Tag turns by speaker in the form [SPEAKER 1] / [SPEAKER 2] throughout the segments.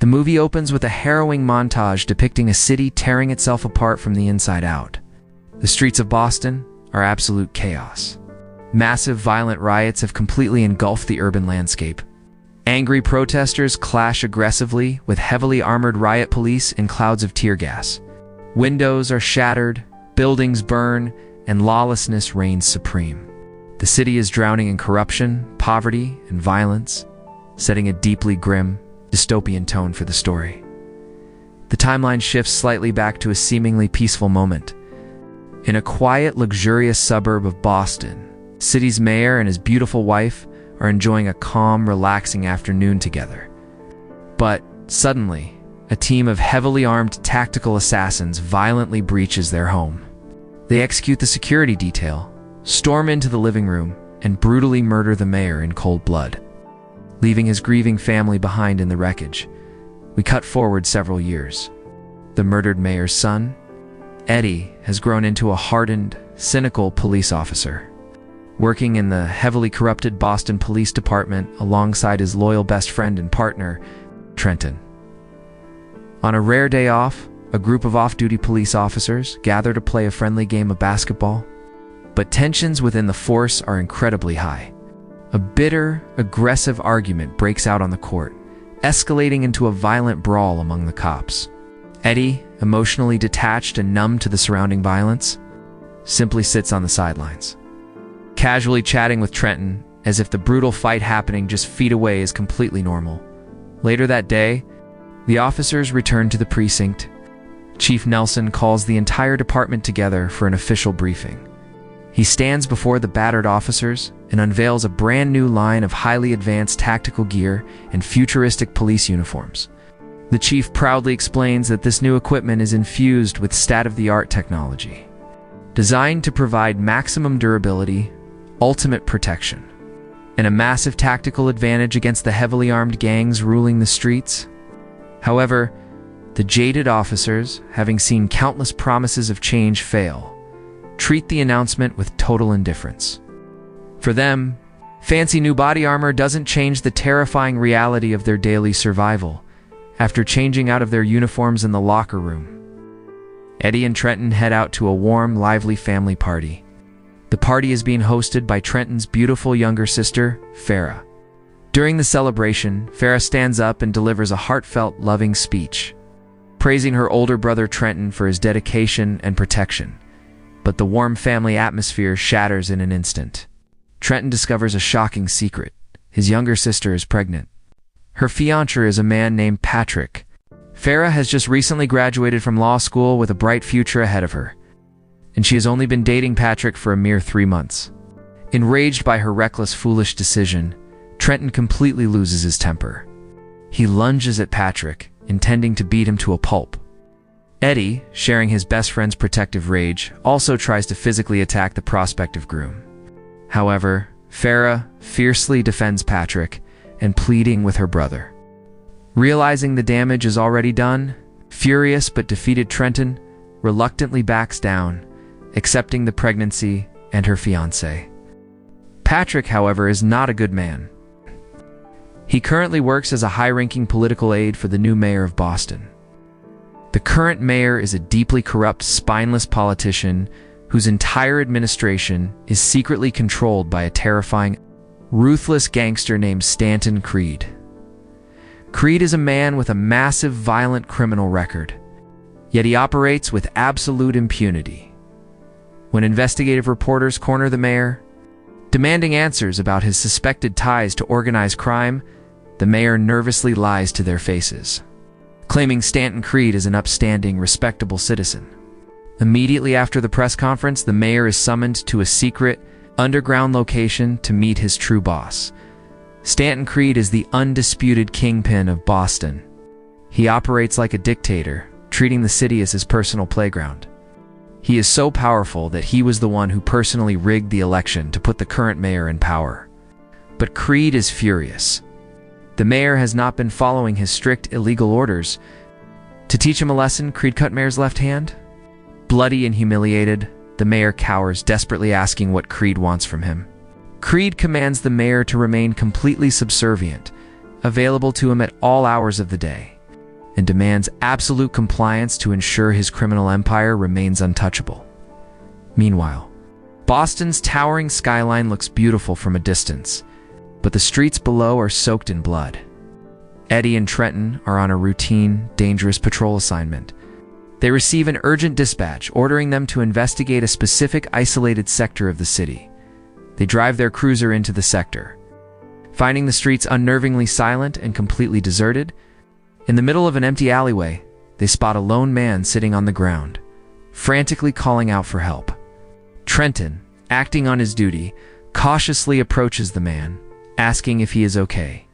[SPEAKER 1] The movie opens with a harrowing montage depicting a city tearing itself apart from the inside out. The streets of Boston are absolute chaos. Massive violent riots have completely engulfed the urban landscape. Angry protesters clash aggressively with heavily armored riot police and clouds of tear gas. Windows are shattered, buildings burn, and lawlessness reigns supreme. The city is drowning in corruption, poverty, and violence, setting a deeply grim, dystopian tone for the story. The timeline shifts slightly back to a seemingly peaceful moment. In a quiet, luxurious suburb of Boston, the city's mayor and his beautiful wife are enjoying a calm, relaxing afternoon together. But suddenly, a team of heavily armed tactical assassins violently breaches their home. They execute the security detail, storm into the living room, and brutally murder the mayor in cold blood, leaving his grieving family behind in the wreckage. We cut forward several years. The murdered mayor's son, Eddie, has grown into a hardened, cynical police officer, working in the heavily corrupted Boston Police Department alongside his loyal best friend and partner, Trenton. On a rare day off, a group of off-duty police officers gather to play a friendly game of basketball, but tensions within the force are incredibly high. A bitter, aggressive argument breaks out on the court, escalating into a violent brawl among the cops. Eddie, emotionally detached and numb to the surrounding violence, simply sits on the sidelines, casually chatting with Trenton as if the brutal fight happening just feet away is completely normal. Later that day, the officers return to the precinct. Chief Nelson calls the entire department together for an official briefing. He stands before the battered officers and unveils a brand new line of highly advanced tactical gear and futuristic police uniforms. The chief proudly explains that this new equipment is infused with state-of-the-art technology, designed to provide maximum durability, ultimate protection, and a massive tactical advantage against the heavily armed gangs ruling the streets. However, the jaded officers, having seen countless promises of change fail, treat the announcement with total indifference. For them, fancy new body armor doesn't change the terrifying reality of their daily survival. After changing out of their uniforms in the locker room, Eddie and Trenton head out to a warm, lively family party. The party is being hosted by Trenton's beautiful younger sister, Farah. During the celebration, Farah stands up and delivers a heartfelt, loving speech, praising her older brother Trenton for his dedication and protection. But the warm family atmosphere shatters in an instant. Trenton discovers a shocking secret. His younger sister is pregnant. Her fiancé is a man named Patrick. Farah has just recently graduated from law school with a bright future ahead of her, and she has only been dating Patrick for a mere 3 months. Enraged by her reckless, foolish decision, Trenton completely loses his temper. He lunges at Patrick, intending to beat him to a pulp. Eddie, sharing his best friend's protective rage, also tries to physically attack the prospective groom. However, Farah fiercely defends Patrick and pleading with her brother. Realizing the damage is already done, furious but defeated Trenton reluctantly backs down, accepting the pregnancy and her fiancé. Patrick, however, is not a good man. He currently works as a high-ranking political aide for the new mayor of Boston. The current mayor is a deeply corrupt, spineless politician whose entire administration is secretly controlled by a terrifying, ruthless gangster named Stanton Creed. Creed is a man with a massive, violent criminal record, yet he operates with absolute impunity. When investigative reporters corner the mayor, demanding answers about his suspected ties to organized crime, the mayor nervously lies to their faces, claiming Stanton Creed is an upstanding, respectable citizen. Immediately after the press conference, the mayor is summoned to a secret, underground location to meet his true boss. Stanton Creed is the undisputed kingpin of Boston. He operates like a dictator, treating the city as his personal playground. He is so powerful that he was the one who personally rigged the election to put the current mayor in power. But Creed is furious. The mayor has not been following his strict illegal orders. To teach him a lesson, Creed cut mayor's left hand. Bloody and humiliated, the mayor cowers, desperately asking what Creed wants from him. Creed commands the mayor to remain completely subservient, available to him at all hours of the day. and demands absolute compliance to ensure his criminal empire remains untouchable. Meanwhile, Boston's towering skyline looks beautiful from a distance, but the streets below are soaked in blood. Eddie and Trenton are on a routine, dangerous patrol assignment. They receive an urgent dispatch ordering them to investigate a specific isolated sector of the city. They drive their cruiser into the sector. Finding the streets unnervingly silent and completely deserted, in the middle of an empty alleyway, they spot a lone man sitting on the ground, frantically calling out for help. Trenton, acting on his duty, cautiously approaches the man, asking if he is okay.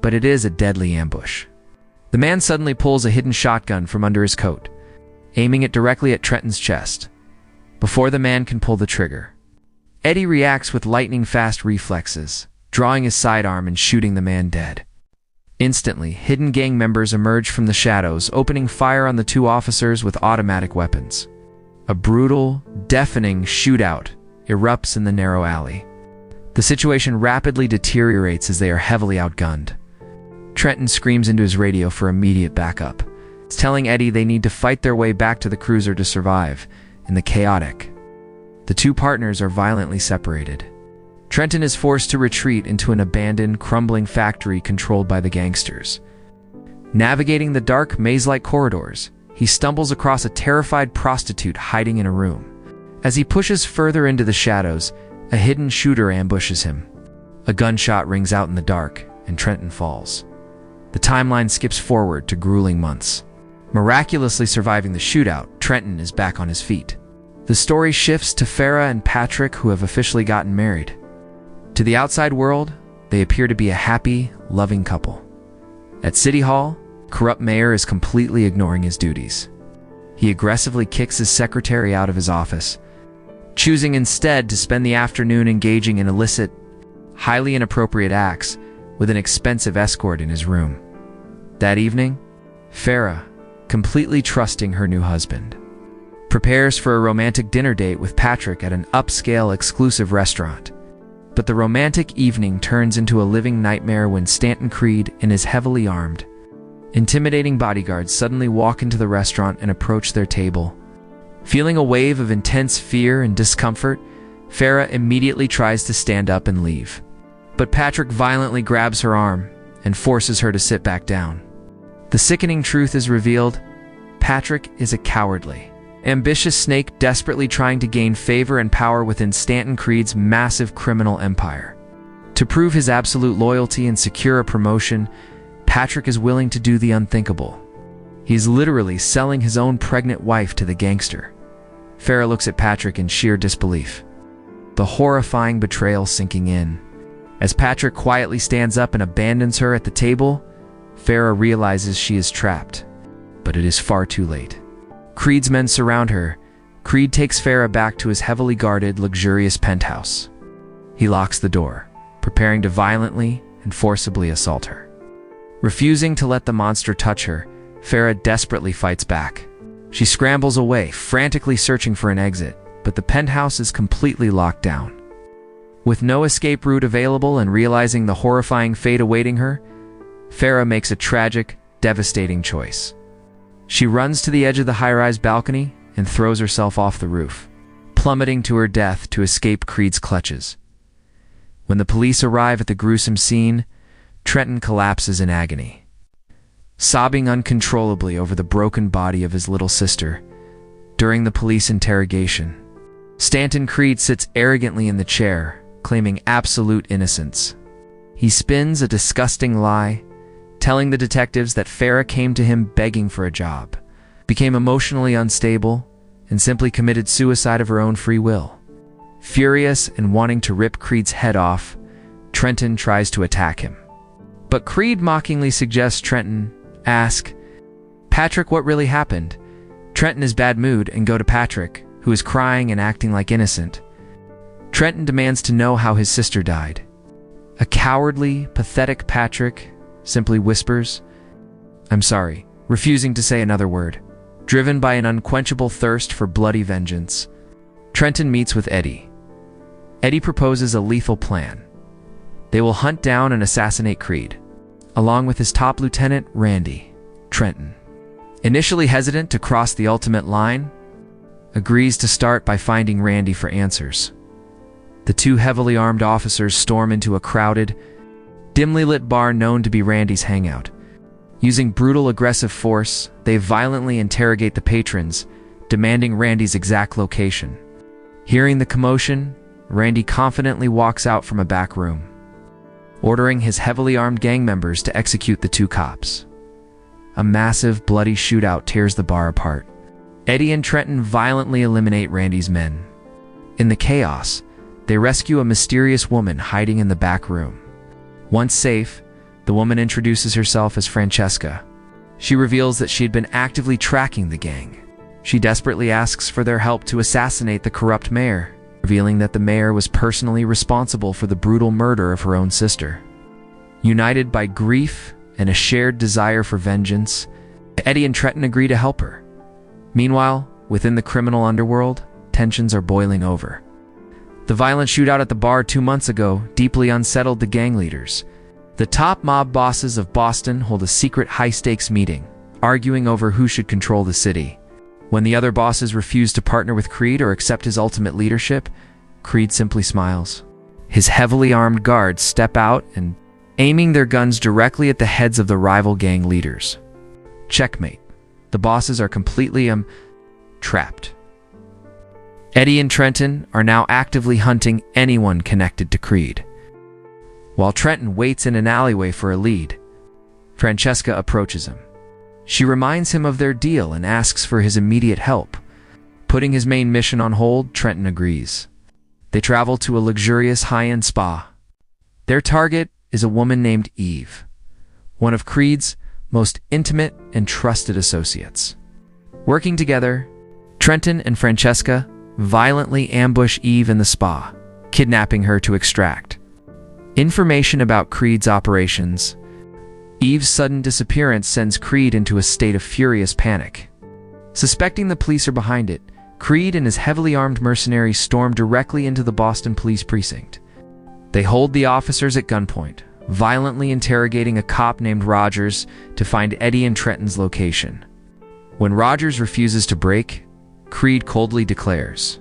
[SPEAKER 1] But it is a deadly ambush. The man suddenly pulls a hidden shotgun from under his coat, aiming it directly at Trenton's chest. Before the man can pull the trigger, Eddie reacts with lightning-fast reflexes, drawing his sidearm and shooting the man dead. Instantly, hidden gang members emerge from the shadows, opening fire on the two officers with automatic weapons. A brutal, deafening shootout erupts in the narrow alley. The situation rapidly deteriorates as they are heavily outgunned. Trenton screams into his radio for immediate backup, telling Eddie they need to fight their way back to the cruiser to survive in the chaotic. The two partners are violently separated. Trenton is forced to retreat into an abandoned, crumbling factory controlled by the gangsters. Navigating the dark, maze-like corridors, he stumbles across a terrified prostitute hiding in a room. As he pushes further into the shadows, a hidden shooter ambushes him. A gunshot rings out in the dark, and Trenton falls. The timeline skips forward to grueling months. Miraculously surviving the shootout, Trenton is back on his feet. The story shifts to Farah and Patrick, who have officially gotten married. To the outside world, they appear to be a happy, loving couple. At City Hall, corrupt mayor is completely ignoring his duties. He aggressively kicks his secretary out of his office, choosing instead to spend the afternoon engaging in illicit, highly inappropriate acts with an expensive escort in his room. That evening, Farah, completely trusting her new husband, prepares for a romantic dinner date with Patrick at an upscale exclusive restaurant. But the romantic evening turns into a living nightmare when Stanton Creed and his heavily armed, intimidating bodyguards suddenly walk into the restaurant and approach their table. Feeling a wave of intense fear and discomfort, Farah immediately tries to stand up and leave. But Patrick violently grabs her arm and forces her to sit back down. The sickening truth is revealed: Patrick is a cowardly, ambitious snake desperately trying to gain favor and power within Stanton Creed's massive criminal empire. To prove his absolute loyalty and secure a promotion, Patrick is willing to do the unthinkable. He's literally selling his own pregnant wife to the gangster. Farah looks at Patrick in sheer disbelief, the horrifying betrayal sinking in. As Patrick quietly stands up and abandons her at the table, Farah realizes she is trapped, but it is far too late. Creed's men surround her. Creed takes Farah back to his heavily guarded, luxurious penthouse. He locks the door, preparing to violently and forcibly assault her. Refusing to let the monster touch her, Farah desperately fights back. She scrambles away, frantically searching for an exit, but the penthouse is completely locked down. With no escape route available and realizing the horrifying fate awaiting her, Farah makes a tragic, devastating choice. She runs to the edge of the high-rise balcony and throws herself off the roof, plummeting to her death to escape Creed's clutches. When the police arrive at the gruesome scene, Trenton collapses in agony, sobbing uncontrollably over the broken body of his little sister. During the police interrogation, Stanton Creed sits arrogantly in the chair, claiming absolute innocence. He spins a disgusting lie, telling the detectives that Farah came to him begging for a job, became emotionally unstable, and simply committed suicide of her own free will. Furious and wanting to rip Creed's head off, Trenton tries to attack him. But Creed mockingly suggests Trenton ask Patrick what really happened. Trenton is bad mood and go to Patrick, who is crying and acting like innocent. Trenton demands to know how his sister died. A cowardly, pathetic Patrick simply whispers, "I'm sorry," refusing to say another word. Driven by an unquenchable thirst for bloody vengeance, Trenton meets with Eddie. Eddie proposes a lethal plan. They will hunt down and assassinate Creed, along with his top lieutenant, Randy. Trenton, Initially hesitant to cross the ultimate line, agrees to start by finding Randy for answers. The two heavily armed officers storm into a crowded, dimly lit bar known to be Randy's hangout. Using brutal, aggressive force, they violently interrogate the patrons, demanding Randy's exact location. Hearing the commotion, Randy confidently walks out from a back room, ordering his heavily armed gang members to execute the two cops. A massive, bloody shootout tears the bar apart. Eddie and Trenton violently eliminate Randy's men. In the chaos, they rescue a mysterious woman hiding in the back room. Once safe, the woman introduces herself as Francesca. She reveals that she had been actively tracking the gang. She desperately asks for their help to assassinate the corrupt mayor, revealing that the mayor was personally responsible for the brutal murder of her own sister. United by grief and a shared desire for vengeance, Eddie and Trenton agree to help her. Meanwhile, within the criminal underworld, tensions are boiling over. The violent shootout at the bar 2 months ago deeply unsettled the gang leaders. The top mob bosses of Boston hold a secret high-stakes meeting, arguing over who should control the city. When the other bosses refuse to partner with Creed or accept his ultimate leadership, Creed simply smiles. His heavily armed guards step out and aiming their guns directly at the heads of the rival gang leaders. Checkmate. The bosses are completely trapped. Eddie and Trenton are now actively hunting anyone connected to Creed. While Trenton waits in an alleyway for a lead, Francesca approaches him. She reminds him of their deal and asks for his immediate help. Putting his main mission on hold, Trenton agrees. They travel to a luxurious high-end spa. Their target is a woman named Eve, one of Creed's most intimate and trusted associates. Working together, Trenton and Francesca violently ambush Eve in the spa, kidnapping her to extract information about Creed's operations. Eve's sudden disappearance sends Creed into a state of furious panic. Suspecting the police are behind it, Creed and his heavily armed mercenaries storm directly into the Boston police precinct. They hold the officers at gunpoint, violently interrogating a cop named Rogers to find Eddie and Trenton's location. When Rogers refuses to break, Creed coldly declares,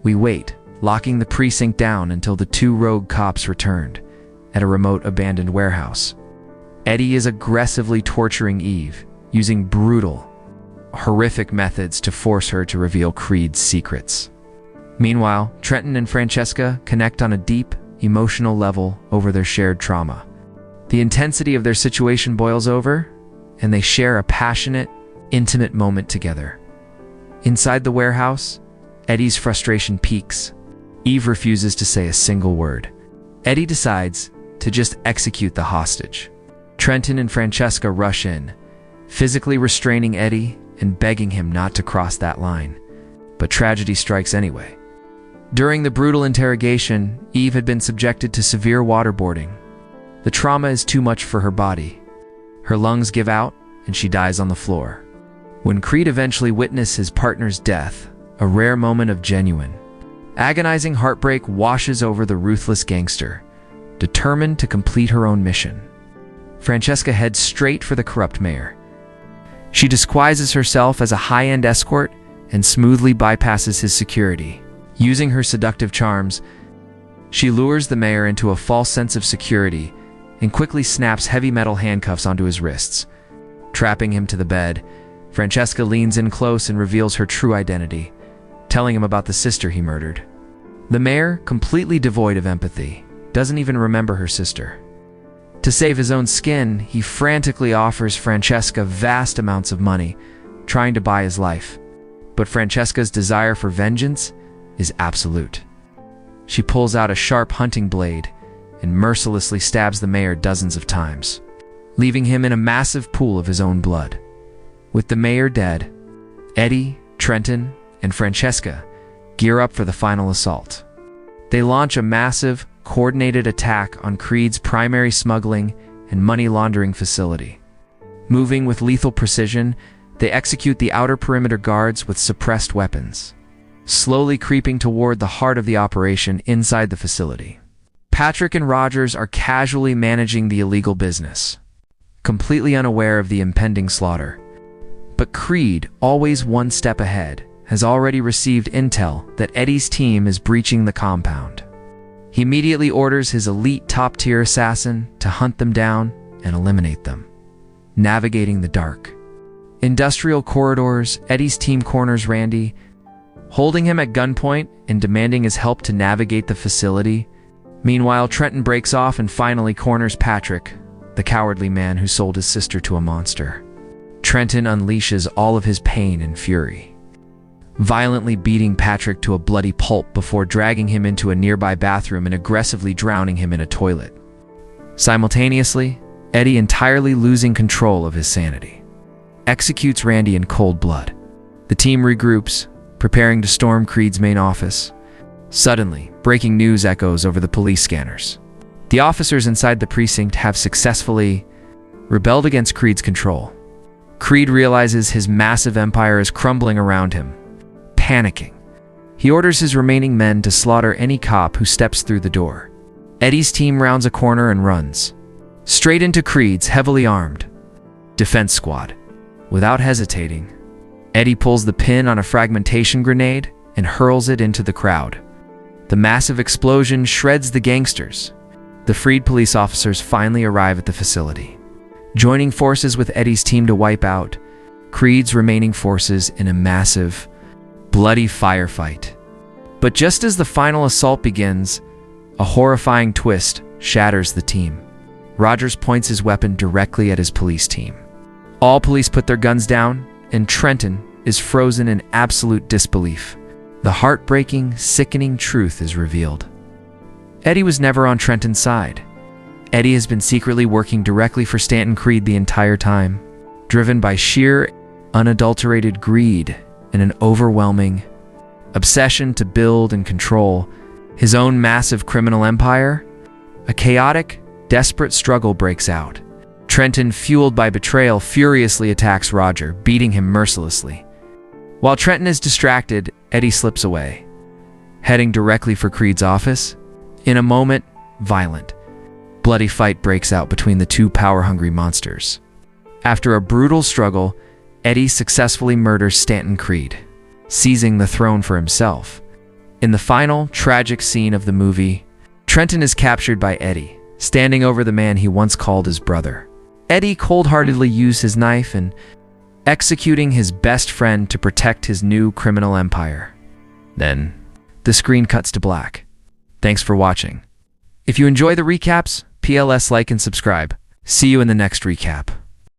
[SPEAKER 1] "We wait," locking the precinct down until the two rogue cops returned at a remote abandoned warehouse. Eddie is aggressively torturing Eve, using brutal, horrific methods to force her to reveal Creed's secrets. Meanwhile, Trenton and Francesca connect on a deep, emotional level over their shared trauma. The intensity of their situation boils over, and they share a passionate, intimate moment together. Inside the warehouse, Eddie's frustration peaks. Eve refuses to say a single word. Eddie decides to just execute the hostage. Trenton and Francesca rush in, physically restraining Eddie and begging him not to cross that line. But tragedy strikes anyway. During the brutal interrogation, Eve had been subjected to severe waterboarding. The trauma is too much for her body. Her lungs give out, and she dies on the floor. When Creed eventually witnesses his partner's death, a rare moment of genuine, agonizing heartbreak washes over the ruthless gangster, determined to complete her own mission. Francesca heads straight for the corrupt mayor. She disguises herself as a high-end escort and smoothly bypasses his security. Using her seductive charms, she lures the mayor into a false sense of security and quickly snaps heavy metal handcuffs onto his wrists. Trapping him to the bed, Francesca leans in close and reveals her true identity, telling him about the sister he murdered. The mayor, completely devoid of empathy, doesn't even remember her sister. To save his own skin, he frantically offers Francesca vast amounts of money, trying to buy his life. But Francesca's desire for vengeance is absolute. She pulls out a sharp hunting blade and mercilessly stabs the mayor dozens of times, leaving him in a massive pool of his own blood. With the mayor dead, Eddie, Trenton, and Francesca gear up for the final assault. They launch a massive, coordinated attack on Creed's primary smuggling and money laundering facility. Moving with lethal precision, they execute the outer perimeter guards with suppressed weapons, slowly creeping toward the heart of the operation inside the facility. Patrick and Rogers are casually managing the illegal business, completely unaware of the impending slaughter. But Creed, always one step ahead, has already received intel that Eddie's team is breaching the compound. He immediately orders his elite top-tier assassin to hunt them down and eliminate them. Navigating the dark. Industrial corridors, Eddie's team corners Randy, holding him at gunpoint and demanding his help to navigate the facility. Meanwhile, Trenton breaks off and finally corners Patrick, the cowardly man who sold his sister to a monster. Trenton unleashes all of his pain and fury, violently beating Patrick to a bloody pulp before dragging him into a nearby bathroom and aggressively drowning him in a toilet. Simultaneously, Eddie, entirely losing control of his sanity, executes Randy in cold blood. The team regroups, preparing to storm Creed's main office. Suddenly, breaking news echoes over the police scanners. The officers inside the precinct have successfully rebelled against Creed's control. Creed realizes his massive empire is crumbling around him. Panicking, he orders his remaining men to slaughter any cop who steps through the door. Eddie's team rounds a corner and runs straight into Creed's heavily armed defense squad. Without hesitating, Eddie pulls the pin on a fragmentation grenade and hurls it into the crowd. The massive explosion shreds the gangsters. The freed police officers finally arrive at the facility, joining forces with Eddie's team to wipe out Creed's remaining forces in a massive, bloody firefight. But just as the final assault begins, a horrifying twist shatters the team. Rogers points his weapon directly at his police team. All police put their guns down, and Trenton is frozen in absolute disbelief. The heartbreaking, sickening truth is revealed. Eddie was never on Trenton's side. Eddie has been secretly working directly for Stanton Creed the entire time, driven by sheer, unadulterated greed and an overwhelming obsession to build and control his own massive criminal empire. A chaotic, desperate struggle breaks out. Trenton, fueled by betrayal, furiously attacks Roger, beating him mercilessly. While Trenton is distracted, Eddie slips away, heading directly for Creed's office. In a moment, violent, bloody fight breaks out between the two power-hungry monsters. After a brutal struggle, Eddie successfully murders Stanton Creed, seizing the throne for himself. In the final, tragic scene of the movie, Trenton is captured by Eddie, standing over the man he once called his brother. Eddie cold-heartedly used his knife and executing his best friend to protect his new criminal empire. Then, the screen cuts to black. Thanks for watching. If you enjoy the recaps, PLS like and subscribe. See you in the next recap.